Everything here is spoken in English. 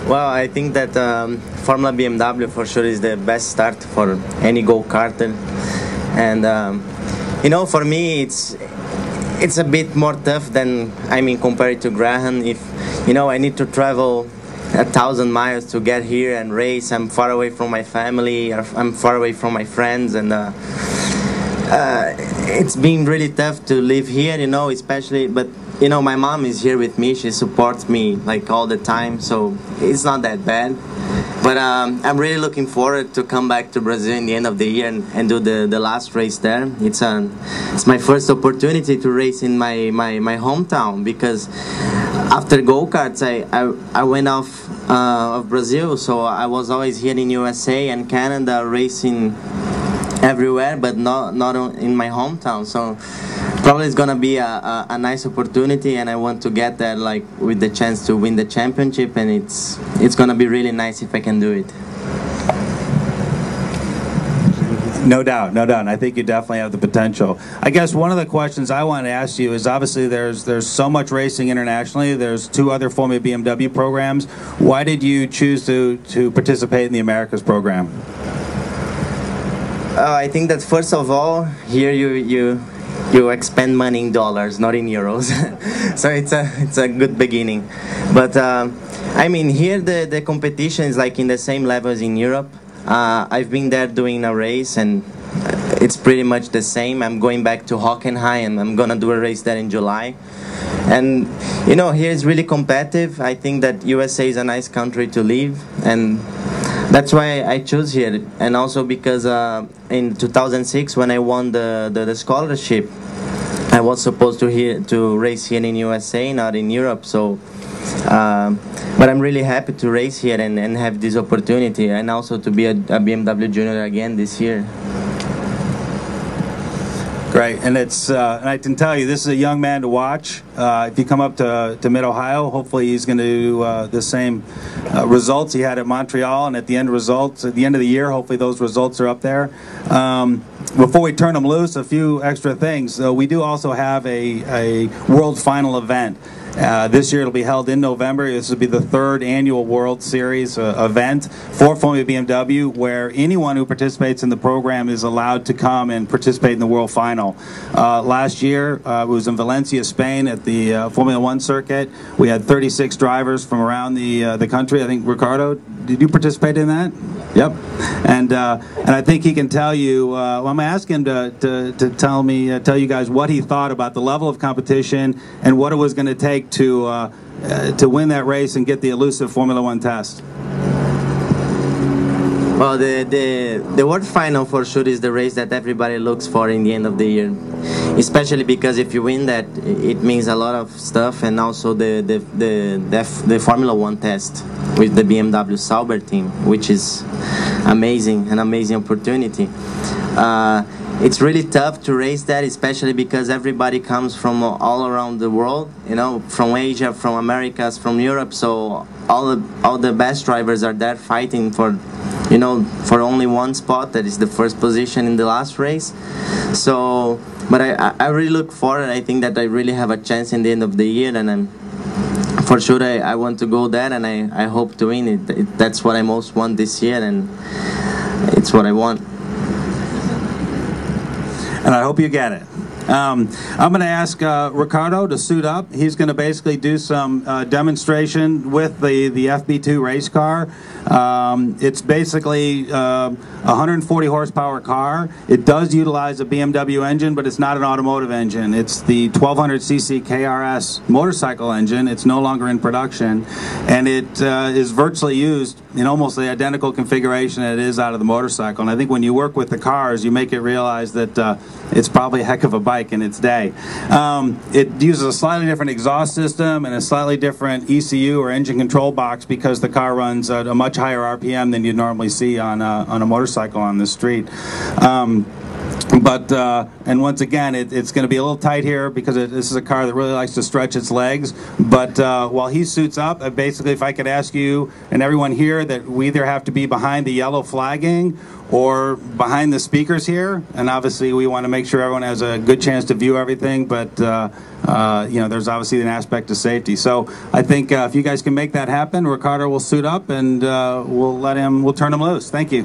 Well, I think that Formula BMW for sure is the best start for any go-karter, and for me it's a bit more tough than compared to Graham. If I need to travel 1,000 miles to get here and race. I'm far away from my family. I'm far away from my friends, and it's been really tough to live here. Especially, but my mom is here with me. She supports me like all the time, so it's not that bad. But I'm really looking forward to come back to Brazil in the end of the year and do the last race there. It's my first opportunity to race in my hometown, because after go-karts I went off of Brazil, so I was always here in USA and Canada racing everywhere, but not in my hometown. So probably it's gonna be a nice opportunity, and I want to get there like with the chance to win the championship, and it's gonna be really nice if I can do it. No doubt, no doubt. And I think you definitely have the potential. I guess one of the questions I want to ask you is, obviously there's so much racing internationally. There's 2 other Formula BMW programs. Why did you choose to participate in the Americas program? I think that first of all, here you expend money in dollars, not in euros. So it's a good beginning. But here the competition is like in the same level as in Europe. I've been there doing a race, and it's pretty much the same. I'm going back to Hockenheim, and I'm gonna do a race there in July. And here it's really competitive. I think that USA is a nice country to live, and that's why I chose here. And also because in 2006, when I won the scholarship, I was supposed to race here in USA, not in Europe. So but I'm really happy to race here and have this opportunity, and also to be a BMW Junior again this year. Great, and and I can tell you, this is a young man to watch. If you come up to Mid-Ohio, hopefully he's going to do the same results he had at Montreal, and at the end of the year, hopefully those results are up there. Before we turn them loose, a few extra things. We do also have a World Final event. This year it'll be held in November. This will be the 3rd annual World Series event for Formula BMW, where anyone who participates in the program is allowed to come and participate in the World Final. Last year it was in Valencia, Spain, at the Formula 1 circuit. We had 36 drivers from around the country. I think, Ricardo, did you participate in that? Yep. And I think he can tell you. I'm going to ask him to tell you guys what he thought about the level of competition and what it was going to take to win that race and get the elusive Formula 1 test. Well, the World Final for sure is the race that everybody looks for in the end of the year, especially because if you win that, it means a lot of stuff, and also the Formula 1 test with the BMW Sauber team, which is amazing, an amazing opportunity. It's really tough to race that, especially because everybody comes from all around the world, from Asia, from Americas, from Europe. So all the best drivers are there fighting for only one spot, that is the first position in the last race. So, but I really look forward. I think that I really have a chance in the end of the year, and for sure I want to go there, and I hope to win it. That's what I most want this year, and it's what I want. And I hope you get it. I'm going to ask Ricardo to suit up. He's going to basically do some demonstration with the FB2 race car. It's basically a 140 horsepower car. It does utilize a BMW engine, but it's not an automotive engine. It's the 1200cc KRS motorcycle engine. It's no longer in production, and it is virtually used in almost the identical configuration that it is out of the motorcycle. And I think when you work with the cars, you make it realize that it's probably a heck of a bike in its day. It uses a slightly different exhaust system and a slightly different ECU or engine control box, because the car runs at a much higher RPM than you'd normally see on a motorcycle on the street. But and once again, it's going to be a little tight here because this is a car that really likes to stretch its legs. But while he suits up, basically, if I could ask you and everyone here that we either have to be behind the yellow flagging or behind the speakers here, and obviously we want to make sure everyone has a good chance to view everything. But you know, there's obviously an aspect of safety. So I think if you guys can make that happen, Ricardo will suit up and we'll turn him loose. Thank you.